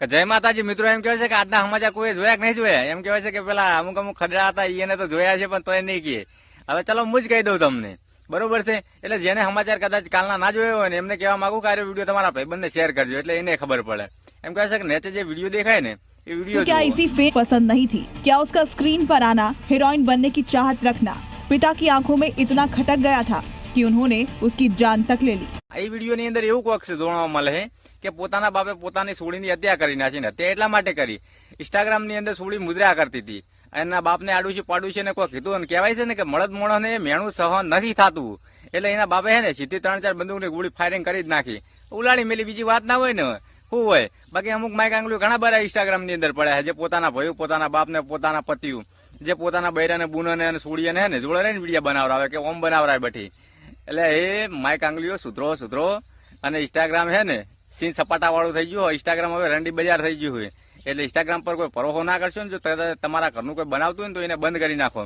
જય માતાજી મિત્રો, એમ કહેવાય છે કે આજના સમાચાર કોઈ જોયા કે નહીં જોયા? એમ કહેવાય છે કે પેલા અમુક ખડડા હતા એને તો જોયા છે પણ તોય નહીં કહે. હવે ચલો હું જ કહી દઉં તમને, બરોબર છે? એટલે જેને સમાચાર કદાચ કાલના ના જોયો હોય ને એમને કહેવા માંગુ કે આ વિડીયો તમારા ભાઈબંધને શેર કરજો એટલે એને ખબર પડે. એમ કહે છે કે નેચે જે વિડીયો દેખાય ને એ तो વિડીયો क्या इसी फेम पसंद नहीं थी? क्या उसका स्क्रीन पर आना, हीरोइन बनने की चाहत रखना पिता की आंखों में इतना खटक गया था कि उन्होंने उसकी जान तक ले ली। આ વિડીયોની અંદર એવું કોક જોવા મળે છે કે પોતાના બાપે પોતાની સોળીની હત્યા કરી નાખી ને તે એટલા માટે કરી ઇન્સ્ટાગ્રામ ની અંદર સોળી મુદ્રા કરતી હતી. એના બાપને આડું પાડું ને કોઈ કીધું, અને કહેવાય છે ને કે મળદ મોણસને મેણું સહન નથી થતું એટલે એના બાપે છે ને સીધી 3-4 બંદૂકની ગોળી ફાયરિંગ કરી જ નાખી. ઉલાડી મેલી બીજી વાત ના હોય ને શું હોય? બાકી અમુક માઇક આંગળીઓ ઘણા બધા ઇન્સ્ટાગ્રામ ની અંદર પડ્યા છે જે પોતાના ભાઈઓ, પોતાના બાપને, પોતાના પતિઓ, જે પોતાના બૈરાને, બુનોને અને સોળીને હે ને જોડે રહીને વિડીયો બનાવરાવે કે ઓમ બનાવરાય બઠી. એટલે એ માઇક આંગળીઓ સુધરો અને ઇન્સ્ટાગ્રામ છે ને સીન સપાટા વાળું થઈ ગયું હોય. ઇન્સ્ટાગ્રામ હવે રંડી બજાર થઈ ગયું હોય એટલે ઇન્સ્ટાગ્રામ પર કોઈ ભરોસો ના કરશો ને. જો તમારા ઘરનું કોઈ બનાવતું હોય ને તો એને બંધ કરી નાખો.